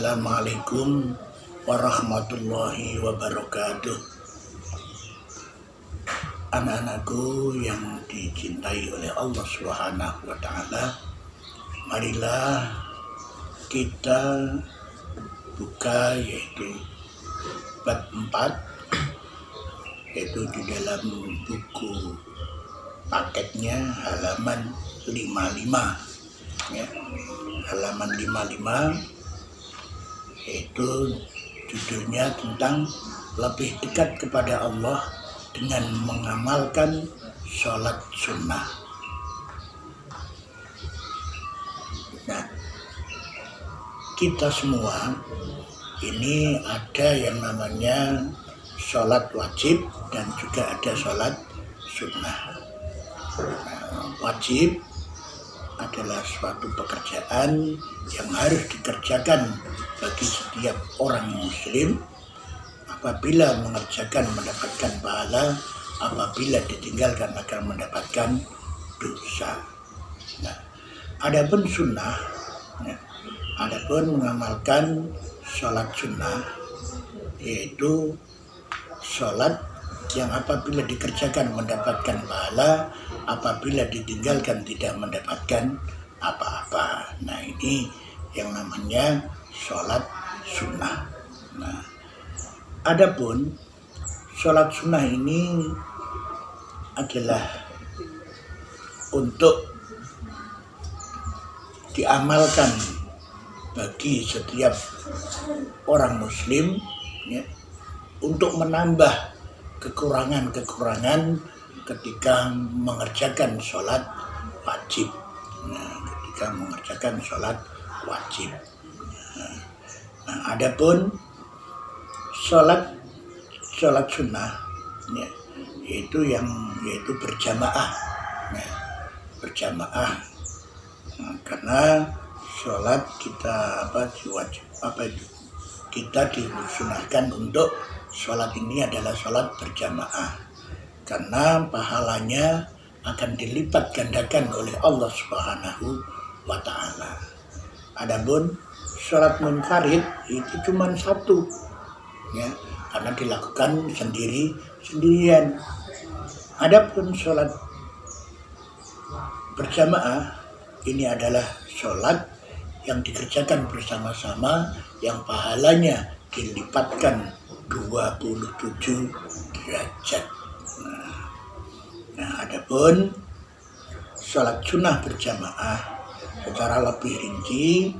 Assalamualaikum warahmatullahi wabarakatuh. Anak-anakku yang dicintai oleh Allah Subhanahu wa Ta'ala, marilah kita buka yaitu bab 4, yaitu di dalam buku paketnya halaman 55 ya. Halaman 55 yaitu judulnya tentang lebih dekat kepada Allah dengan mengamalkan sholat sunnah. Nah, kita semua ini ada yang namanya sholat wajib dan juga ada sholat sunnah. Nah, wajib adalah suatu pekerjaan yang harus dikerjakan bagi setiap orang muslim. Apabila mengerjakan mendapatkan pahala, apabila ditinggalkan akan mendapatkan dosa. Nah, adapun sunnah, adapun mengamalkan sholat sunnah, yaitu sholat yang apabila dikerjakan mendapatkan pahala, apabila ditinggalkan tidak mendapatkan apa-apa. Nah, ini yang namanya sholat sunnah. Nah, adapun sholat sunnah ini adalah untuk diamalkan bagi setiap orang muslim ya, untuk menambah kekurangan-kekurangan ketika mengerjakan sholat wajib. Nah, ketika mengerjakan sholat wajib. Nah, adapun sholat sunnah ya, yaitu berjamaah. Nah, berjamaah. Nah, karena sholat kita disunahkan untuk sholat ini adalah sholat berjamaah, karena pahalanya akan dilipat gandakan oleh Allah Subhanahu wa Ta'ala. Adapun sholat munfarid itu cuma satu ya, karena dilakukan sendirian. Adapun sholat berjamaah ini adalah sholat yang dikerjakan bersama-sama, yang pahalanya dilipatkan 27 derajat. Nah, adapun sholat sunnah berjamaah secara lebih rinci,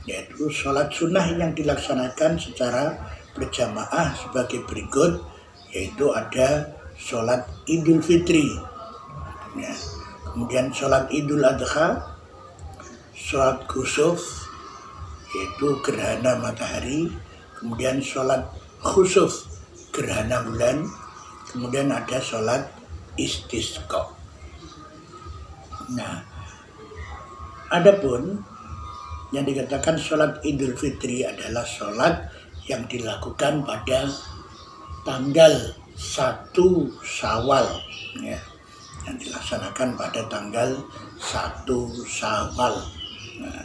yaitu sholat sunnah yang dilaksanakan secara berjamaah sebagai berikut, yaitu ada sholat Idul Fitri ya, kemudian sholat Idul Adha, sholat khusuf yaitu gerhana matahari, kemudian sholat khusuf gerhana bulan, kemudian ada sholat istisqa. Nah, adapun yang dikatakan sholat Idul Fitri adalah sholat yang dilakukan pada tanggal 1 Syawal ya, yang dilaksanakan pada tanggal 1 Syawal. Nah,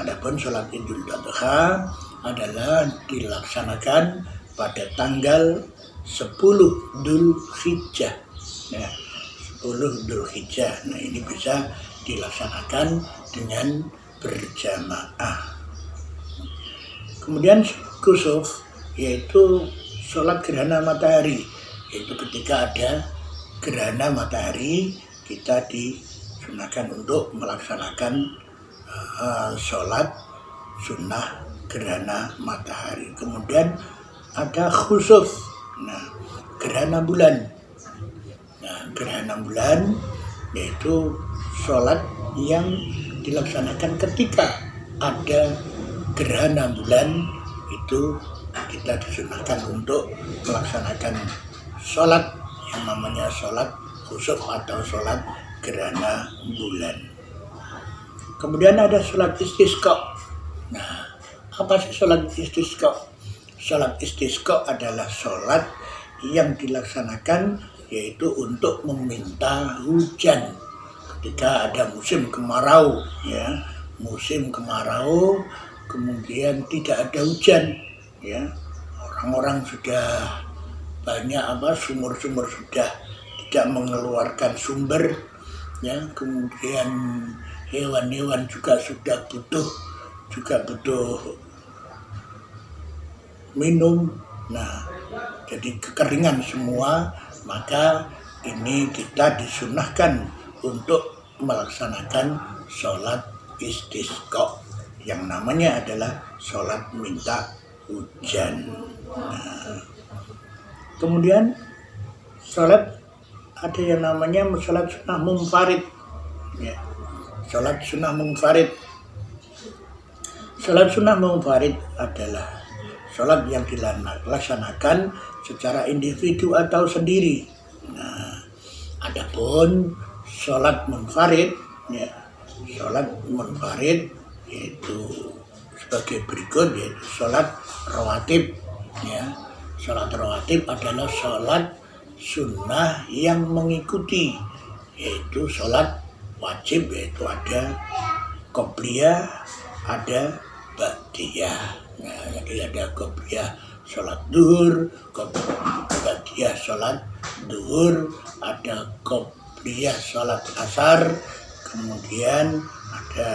adapun sholat Idul Adha adalah dilaksanakan pada tanggal 10 Dzulhijjah ya, 10 Dzulhijjah. Nah, ini bisa dilaksanakan dengan berjamaah. Kemudian khusuf yaitu sholat gerhana matahari, yaitu ketika ada gerhana matahari kita disunahkan untuk melaksanakan sholat sunnah gerhana matahari. Kemudian ada khusuf, nah gerhana bulan. Nah, gerhana bulan yaitu sholat yang dilaksanakan ketika ada gerhana bulan, itu kita disunahkan untuk melaksanakan sholat yang namanya sholat khusuf atau sholat gerhana bulan. Kemudian ada sholat istisqa. Nah, apa sih sholat istisqa? Sholat istisqa adalah sholat yang dilaksanakan yaitu untuk meminta hujan ketika ada musim kemarau ya, musim kemarau kemudian tidak ada hujan, ya, orang-orang sudah banyak sumur-sumur sudah tidak mengeluarkan sumber, ya, kemudian hewan-hewan juga sudah butuh minum. Nah, jadi kekeringan semua, maka ini kita disunahkan untuk melaksanakan sholat istisqa yang namanya adalah sholat minta hujan. Nah, kemudian sholat ada yang namanya sholat sunnah munfarid, ya. Sholat sunnah munfarid. Sholat sunnah munfarid adalah sholat yang dilaksanakan secara individu atau sendiri. Nah, adapun sholat munfarid, ya, sholat munfarid yaitu sebagai berikut, yaitu sholat rawatib, ya. Sholat rawatib adalah sholat sunnah yang mengikuti, yaitu sholat wajib, yaitu ada qobliyah, ada ba'diyah. Nah, jadi ada qobliyah sholat duhur, ba'diyah sholat duhur, ada qobliyah sholat asar, kemudian ada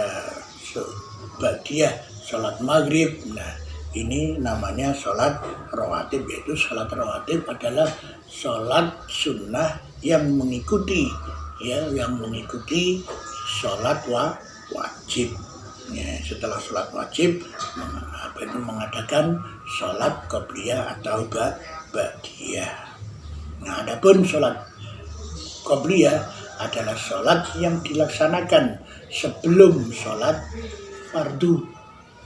ba'diyah sholat maghrib. Nah, ini namanya sholat rawatib, yaitu sholat rawatib adalah sholat sunnah yang mengikuti, ya, yang mengikuti sholat wajib. Ya, setelah sholat wajib mengadakan sholat qobliyah atau ba'diyah. Nah, adapun sholat qobliyah adalah sholat yang dilaksanakan sebelum sholat fardu.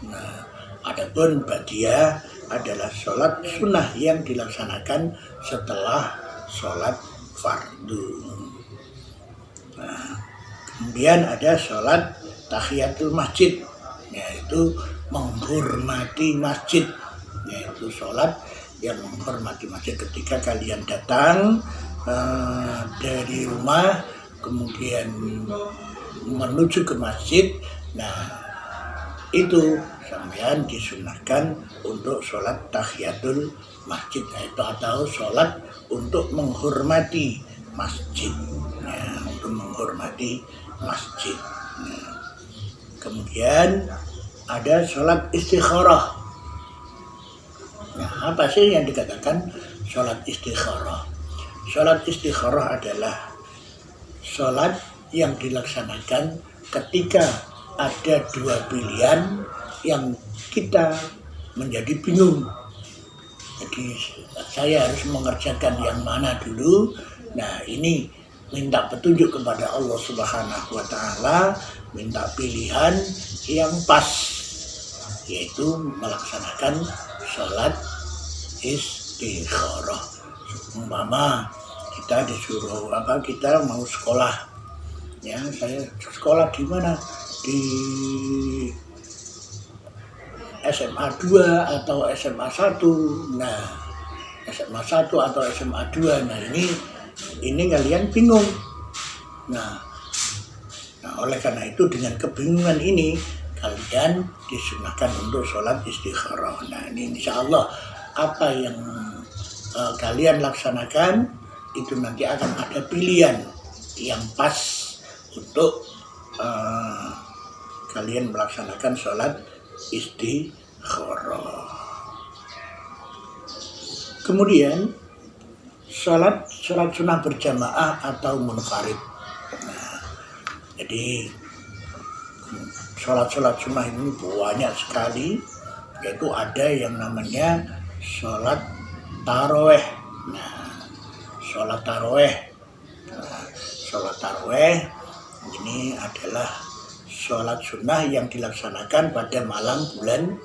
Nah, adapun ba'diyah adalah sholat sunnah yang dilaksanakan setelah sholat fardu. Nah, kemudian ada sholat tahiyatul masjid, yaitu menghormati masjid, yaitu sholat yang menghormati masjid ketika kalian datang dari rumah kemudian menuju ke masjid. Nah, itu sampean disunahkan untuk sholat tahiyatul masjid, yaitu atau sholat untuk menghormati masjid, ya, untuk menghormati masjid. Nah, kemudian ada sholat istikharah. Nah, apa sih yang dikatakan sholat istikharah? Sholat istikharah adalah sholat yang dilaksanakan ketika ada dua pilihan yang kita menjadi bingung. Jadi saya harus mengerjakan yang mana dulu. Nah, ini minta petunjuk kepada Allah Subhanahu wa Ta'ala, minta pilihan yang pas, yaitu melaksanakan sholat istikharah. Umpama kita disuruh kita mau sekolah, ya, saya sekolah di mana? Di SMA 2 atau SMA 1. Nah, SMA 1 atau SMA 2. Nah, ini kalian bingung. Nah, oleh karena itu dengan kebingungan ini kalian disunahkan untuk sholat istikharah. Nah, ini insya Allah apa yang kalian laksanakan itu nanti akan ada pilihan yang pas untuk kalian melaksanakan sholat istikharah. Kemudian sholat sunnah berjamaah atau munfarid. Nah, jadi sholat sunnah ini banyak sekali, yaitu ada yang namanya sholat taraweh. Nah, sholat taraweh. Nah, sholat taraweh ini adalah sholat sunnah yang dilaksanakan pada malam bulan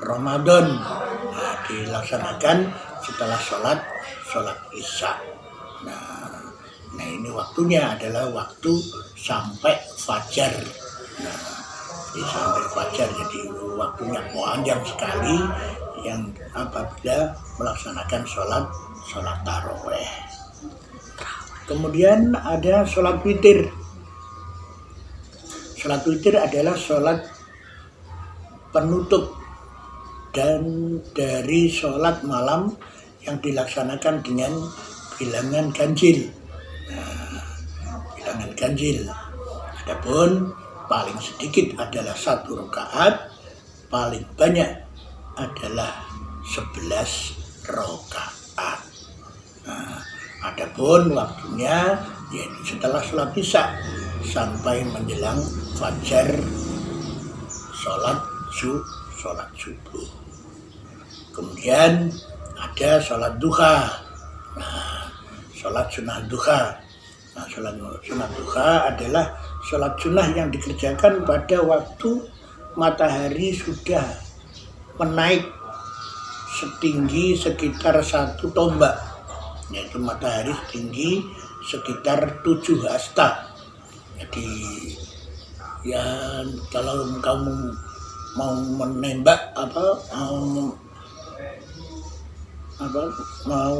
Ramadan. Nah, dilaksanakan setelah sholat isya. Nah, ini waktunya adalah waktu sampai fajar. Nah, sampai fajar, jadi waktunya panjang sekali yang apabila melaksanakan sholat taraweh. Kemudian ada sholat witir. Sholat witir adalah sholat penutup dan dari sholat malam yang dilaksanakan dengan bilangan ganjil. Nah, bilangan ganjil. Adapun paling sedikit adalah 1 rakaat, paling banyak adalah 11 rakaat. Nah, adapun waktunya yaitu setelah sholat isya sampai menjelang fajar, sholat subuh. Kemudian ada sholat duha. Nah, sholat sunnah duha. Nah, sholat sunnah duha adalah sholat sunnah yang dikerjakan pada waktu matahari sudah menaik setinggi sekitar 1 tombak, yaitu matahari setinggi sekitar 7 hasta. Jadi ya kalau kamu mau menembak mau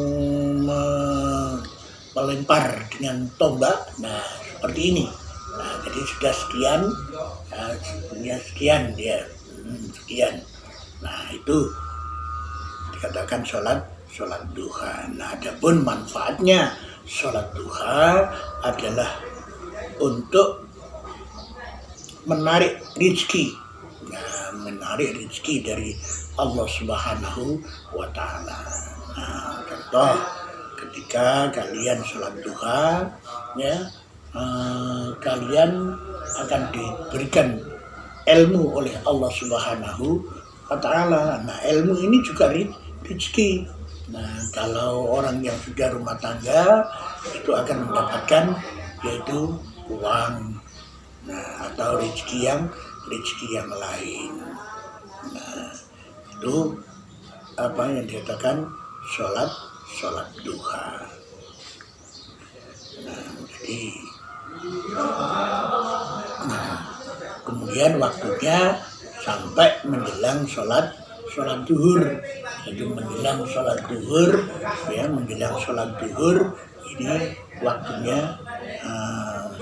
melempar dengan tombak, nah seperti ini. Nah, jadi sudah sekian, sekian. Nah, itu dikatakan sholat duha. Nah, adapun manfaatnya sholat duha adalah untuk menarik rezeki. Nah, menarik rezeki dari Allah Subhanahu wa Ta'ala. Nah, contoh ketika kalian sholat duha, ya, kalian akan diberikan ilmu oleh Allah Subhanahu wa Ta'ala. Nah, ilmu ini juga rezeki. Nah, kalau orang yang sudah rumah tangga itu akan mendapatkan yaitu uang, nah, atau rezeki yang lain. Nah, itu apa yang dikatakan sholat duha. Nah, jadi kemudian waktunya sampai menjelang sholat duhur. Jadi menjelang sholat duhur, ya, menjelang sholat duhur ini waktunya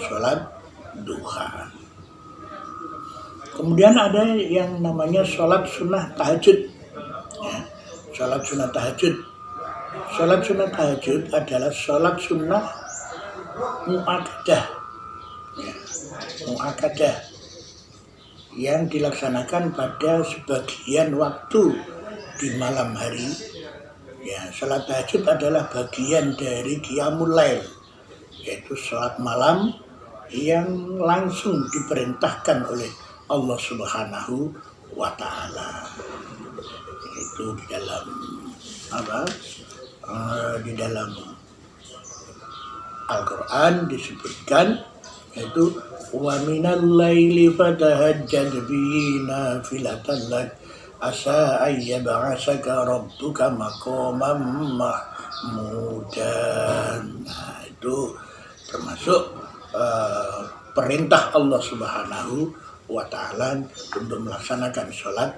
sholat duha. Kemudian ada yang namanya sholat sunnah tahajud. Ya, sholat sunnah tahajud. Sholat sunnah tahajud adalah sholat sunnah mu'akkadah. Ya, mu'akkadah yang dilaksanakan pada sebagian waktu di malam hari. Ya, sholat tahajud adalah bagian dari qiyamul lail, yaitu sholat malam yang langsung diperintahkan oleh Allah Subhanahu wa Ta'ala. Itu di dalam di dalam Al-Quran disebutkan, yaitu wa minal laili fatahajjad bihi nafilatan lak asa ayyab'asaka rabbuka maqaman mahmudan. Nah, itu termasuk perintah Allah Subhanahu wa Ta'ala untuk melaksanakan sholat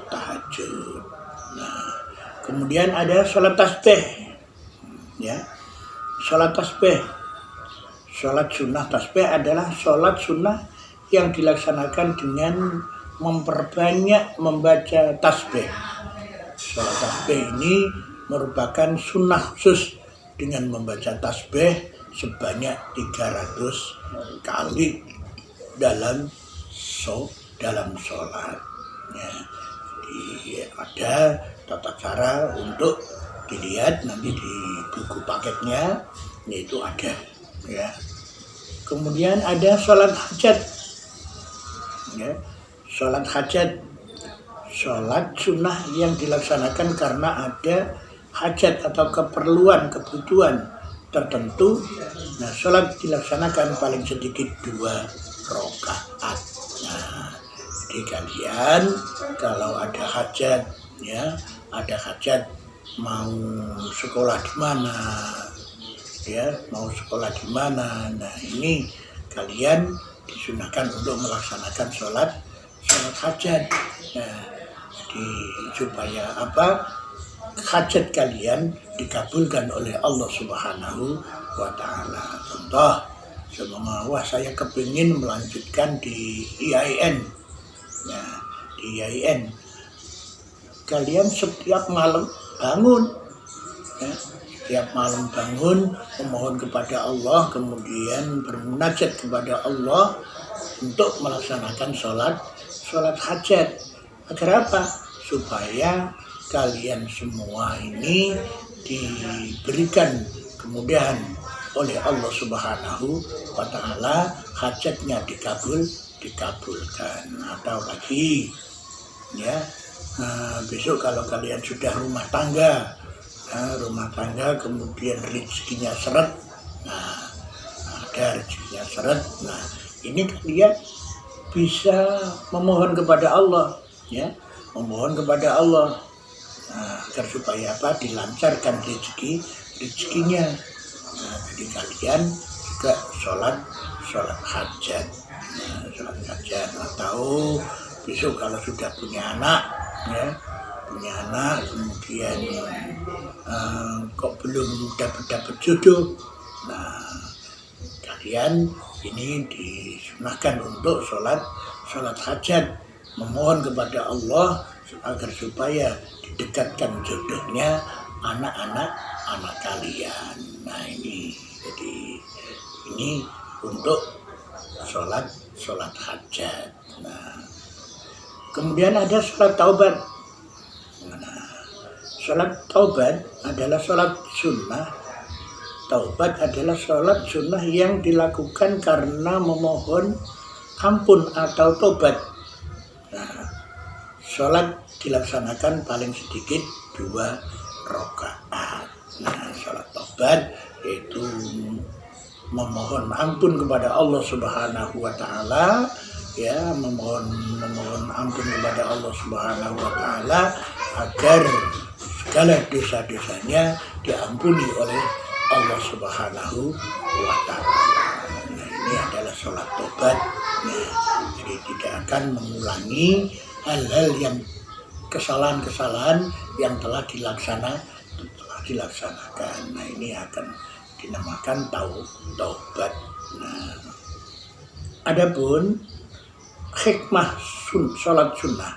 tahajud. Nah, kemudian ada sholat tasbih. Ya, sholat tasbih, sholat sunnah tasbih adalah sholat sunnah yang dilaksanakan dengan memperbanyak membaca tasbih. Sholat tasbih ini merupakan sunnah khusus dengan membaca tasbih sebanyak 300 kali dalam sholat. Ya, ada tata cara untuk dilihat nanti di buku paketnya, yaitu ada. Ya. Kemudian ada sholat hajat. Ya, sholat hajat, sholat sunnah yang dilaksanakan karena ada hajat atau kebutuhan tertentu. Nah, sholat dilaksanakan paling sedikit 2 rakaat. Nah, jadi kalian kalau ada hajat, ya, ada hajat mau sekolah di mana, ya, mau sekolah di mana. Nah, ini kalian disunahkan untuk melaksanakan sholat hajat. Nah, jadi supaya hajat kalian dikabulkan oleh Allah Subhanahu wa Ta'ala. Contoh, wah saya kepingin melanjutkan di IAIN. Nah, di IAIN. Kalian setiap malam bangun, ya, setiap malam bangun memohon kepada Allah, kemudian bermunajat kepada Allah untuk melaksanakan sholat hajat. Agar apa? Supaya kalian semua ini diberikan kemudahan oleh Allah Subhanahu wa Ta'ala, hajatnya dikabulkan. Atau lagi ya, besok kalau kalian sudah rumah tangga kemudian rezekinya seret, ada rezekinya seret, ini kalian bisa memohon kepada Allah, ya, memohon kepada Allah agar supaya apa? Dilancarkan rezekinya. Jadi kalian juga sholat hajat, sholat hajat. Atau besok kalau sudah punya anak, ya, kemudian kok belum dapat jodoh, kalian ini disunahkan untuk sholat hajat, memohon kepada Allah agar supaya didekatkan jodohnya anak kalian. Nah ini, jadi ini untuk sholat hajat. Kemudian ada sholat taubat. Sholat taubat adalah sholat sunnah. Taubat adalah sholat sunnah yang dilakukan karena memohon ampun atau tobat. Sholat dilaksanakan paling sedikit 2 rakaat. Sholat taubat yaitu memohon ampun kepada Allah Subhanahu wa Ta'ala, ya, memohon ampun kepada Allah Subhanahu wa Ta'ala agar segala dosa-dosanya diampuni oleh Allah Subhanahu wa Ta'ala. Ini adalah sholat taubat. Jadi tidak akan mengulangi hal-hal yang kesalahan-kesalahan yang telah dilaksanakan. Ini akan dinamakan taubat. Adapun hikmah sholat sunnah.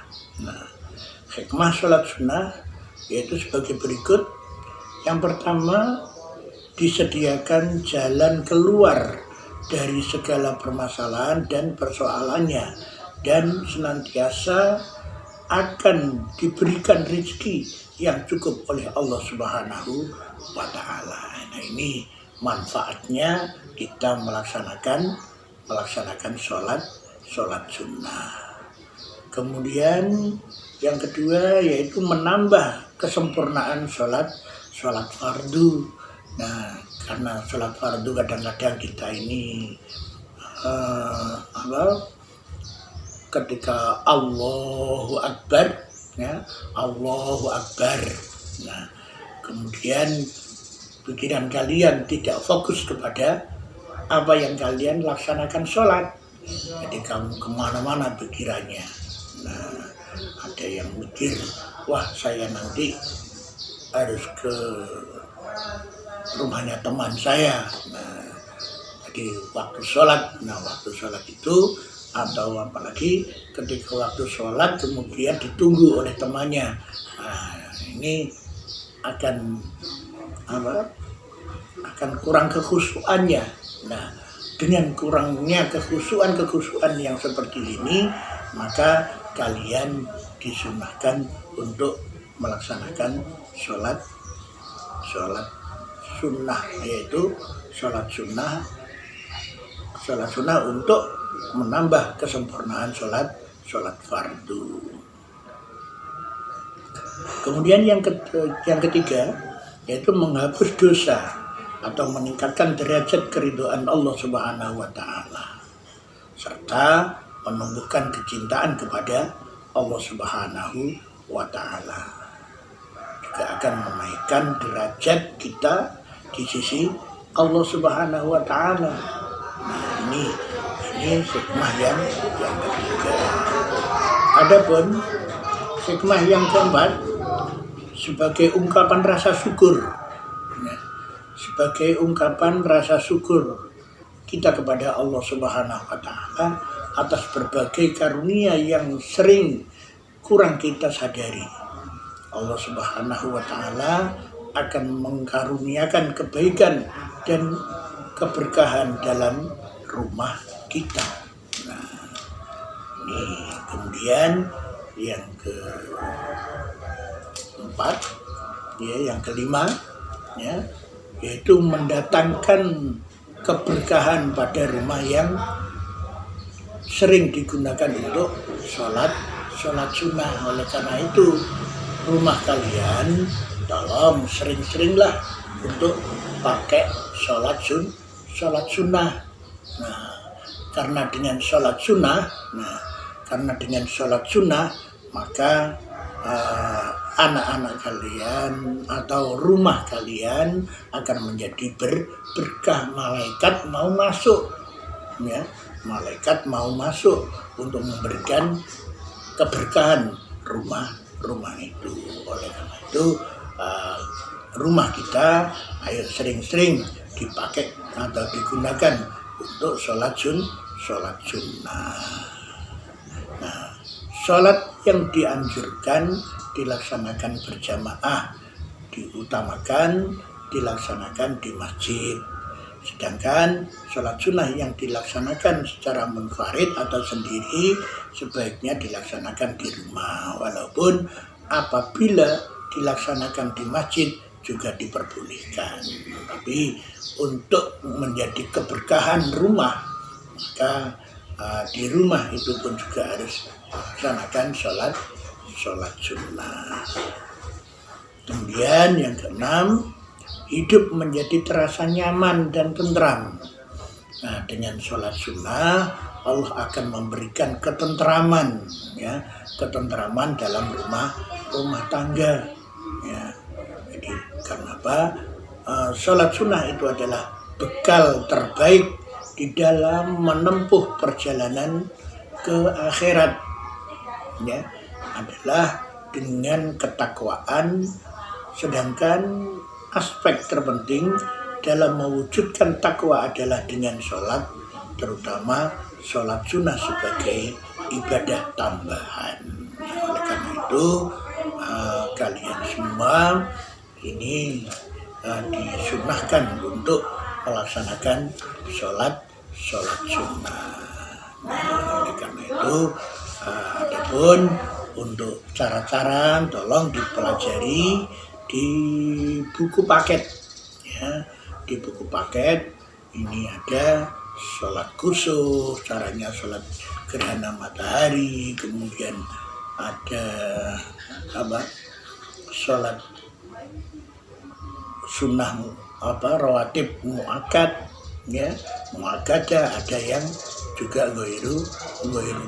Hikmah sholat sunnah yaitu sebagai berikut. Yang pertama, disediakan jalan keluar dari segala permasalahan dan persoalannya, dan senantiasa akan diberikan rezeki yang cukup oleh Allah Subhanahu wa Ta'ala. Nah ini manfaatnya kita melaksanakan sholat sunnah. Kemudian yang kedua yaitu menambah kesempurnaan sholat fardu. Karena sholat fardu kadang-kadang kita ini ketika Allahu Akbar, ya, Allahu Akbar. Kemudian pikiran kalian tidak fokus kepada apa yang kalian laksanakan sholat. Jadi kamu kemana-mana pikirannya. Ada yang mikir, wah saya nanti harus ke rumahnya teman saya. Jadi waktu sholat itu, atau apalagi ketika waktu sholat kemudian ditunggu oleh temannya, ini akan kurang kekhusyuannya. Dengan kurangnya kekhusyuan yang seperti ini, maka kalian disunahkan untuk melaksanakan sholat sunnah, yaitu sholat sunnah untuk menambah kesempurnaan sholat fardu. Kemudian yang ketiga yaitu menghapus dosa atau meningkatkan derajat keridhaan Allah Subhanahu wa Ta'ala, serta menumbuhkan kecintaan kepada Allah Subhanahu wa Ta'ala. Juga akan menaikkan derajat kita di sisi Allah Subhanahu wa Ta'ala. Ini hikmah yang ketiga. Adapun hikmah yang keempat, sebagai ungkapan rasa syukur. Sebagai ungkapan rasa syukur kita kepada Allah Subhanahu wa Ta'ala atas berbagai karunia yang sering kurang kita sadari. Allah Subhanahu wa Ta'ala akan mengkaruniakan kebaikan dan keberkahan dalam rumah kita. Nah, ini kemudian yang keempat, ya, yang kelima, ya, yaitu mendatangkan keberkahan pada rumah yang sering digunakan untuk sholat sunnah. Oleh karena itu rumah kalian tolong sering-seringlah untuk pakai sholat sunnah. Nah, karena dengan sholat sunnah, maka anak-anak kalian atau rumah kalian akan menjadi berkah. Malaikat mau masuk, ya, malaikat mau masuk untuk memberikan keberkahan rumah itu. Oleh karena itu rumah kita ayo sering-sering dipakai atau digunakan untuk sholat sunnah. Nah, sholat yang dianjurkan dilaksanakan berjamaah diutamakan dilaksanakan di masjid. Sedangkan sholat sunnah yang dilaksanakan secara munfarid atau sendiri sebaiknya dilaksanakan di rumah. Walaupun apabila dilaksanakan di masjid juga diperbolehkan. Tapi untuk menjadi keberkahan rumah, maka di rumah itu pun juga harus melaksanakan sholat sunnah. Kemudian yang keenam, hidup menjadi terasa nyaman dan tentram. Nah, dengan sholat sunnah Allah akan memberikan ketentraman, ya, ketentraman dalam rumah tangga, ya. Jadi karena apa? Sholat sunnah itu adalah bekal terbaik di dalam menempuh perjalanan ke akhirat, ya, adalah dengan ketakwaan. Sedangkan aspek terpenting dalam mewujudkan takwa adalah dengan sholat, terutama sholat sunnah sebagai ibadah tambahan. Oleh karena itu kalian semua ini disunnahkan untuk melaksanakan sholat sunnah. Nah, oleh karena itu adapun untuk cara-cara tolong dipelajari di buku paket, ya. Di buku paket ini ada sholat kusuf, caranya sholat gerhana matahari, kemudian ada sholat sunnah rawatib muakkad, ya, muakkadah, ada yang juga ghairu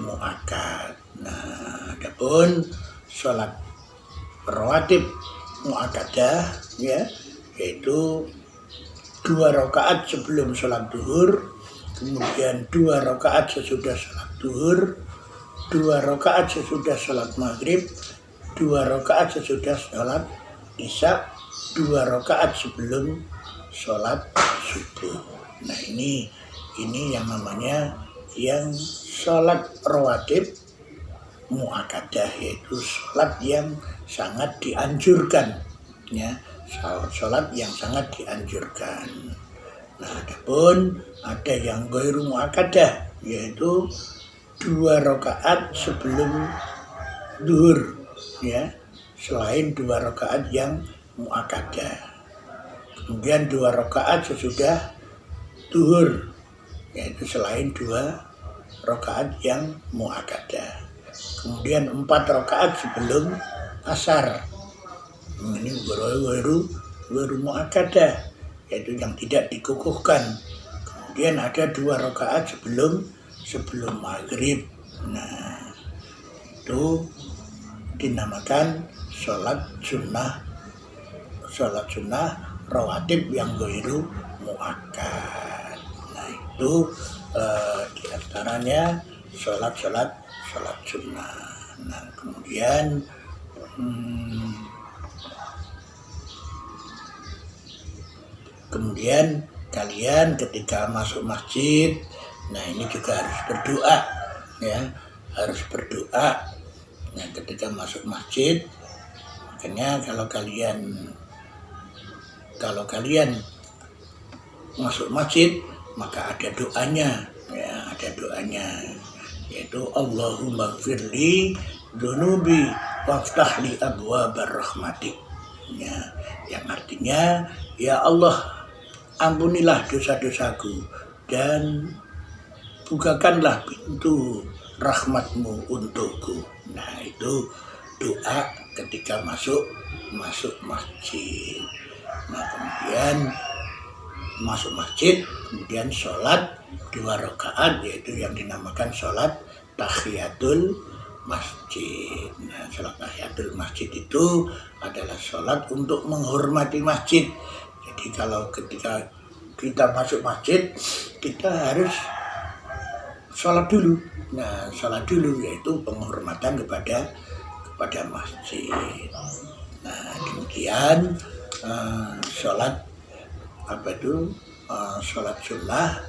muakkad. Nah, adapun sholat rawatib muakkadah, ya, yaitu 2 rakaat sebelum sholat duhur, kemudian 2 rakaat sesudah sholat duhur, 2 rakaat sesudah sholat maghrib, 2 rakaat sesudah sholat isya, 2 rakaat sebelum sholat subuh. Nah, ini yang namanya yang sholat rawatib muakkadah, yaitu sholat yang sangat dianjurkan, ya, sholat yang sangat dianjurkan. Nah, adapun ada yang ghairu muakkadah, yaitu 2 rakaat sebelum duhur, ya, selain 2 rakaat yang muakkadah. Kemudian 2 rakaat sesudah duhur, yaitu selain 2 rakaat yang muakkadah. Kemudian 4 rakaat sebelum asar, ini ghairu muakkadah, yaitu yang tidak dikukuhkan. Kemudian ada 2 rakaat sebelum maghrib. Nah, itu dinamakan sholat sunnah rawatib yang ghairu muakkad. Nah, itu diantaranya sholat sunnah. Nah, kemudian kalian ketika masuk masjid, nah ini juga harus berdoa, ya, harus berdoa, Nah, ketika masuk masjid, makanya kalau kalian masuk masjid, maka ada doanya, ya, ada doanya, yaitu Allahumma firli dzunubi waftahli abwabar rahmatik. Ya, yang artinya, ya Allah, ampunilah dosa-dosaku dan bukakanlah pintu rahmatmu untukku. Nah, itu doa ketika masuk masjid. Nah, kemudian masuk masjid, kemudian sholat 2 rakaat, yaitu yang dinamakan sholat tahiyatul masjid. Nah, sholat tahiyatul masjid itu adalah sholat untuk menghormati masjid. Jadi kalau ketika kita masuk masjid, kita harus sholat dulu. Nah, sholat dulu yaitu penghormatan kepada masjid. Nah, kemudian sholat sholat sunnah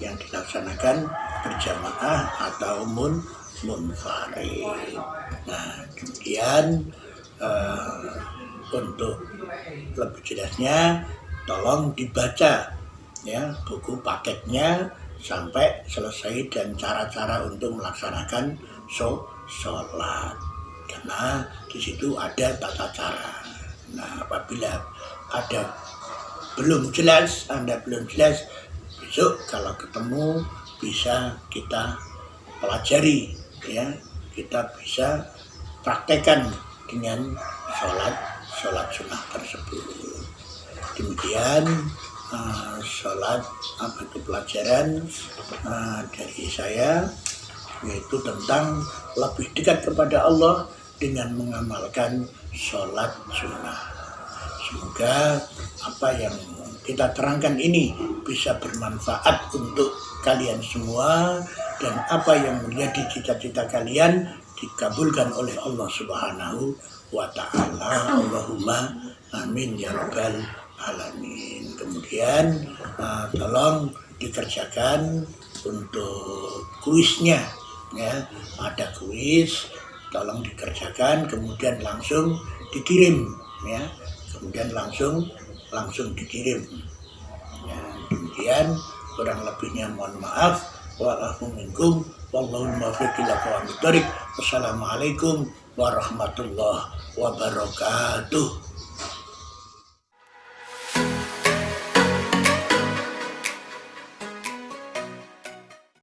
yang dilaksanakan berjamaah atau munfarid. Nah, kemudian untuk lebih jelasnya tolong dibaca ya buku paketnya sampai selesai dan cara-cara untuk melaksanakan sholat, karena di situ ada tata cara. Nah, apabila Anda belum jelas, besok kalau ketemu bisa kita pelajari, ya, kita bisa praktekkan dengan sholat sunnah tersebut. Demikian pelajaran dari saya, yaitu tentang lebih dekat kepada Allah dengan mengamalkan sholat sunnah. Semoga apa yang kita terangkan ini bisa bermanfaat untuk kalian semua, dan apa yang menjadi cita-cita kalian dikabulkan oleh Allah Subhanahu wa Ta'ala. Allahumma amin ya rabbal alamin. Kemudian tolong dikerjakan untuk kuisnya, ya, ada kuis, tolong dikerjakan, kemudian langsung dikirim, ya, kemudian langsung dikirim. Ya, demikian, kurang lebihnya mohon maaf. Wa'alaikum minkum wallahu muwaffiq ila aqwamit thoriq. Wassalamualaikum warahmatullahi wabarakatuh.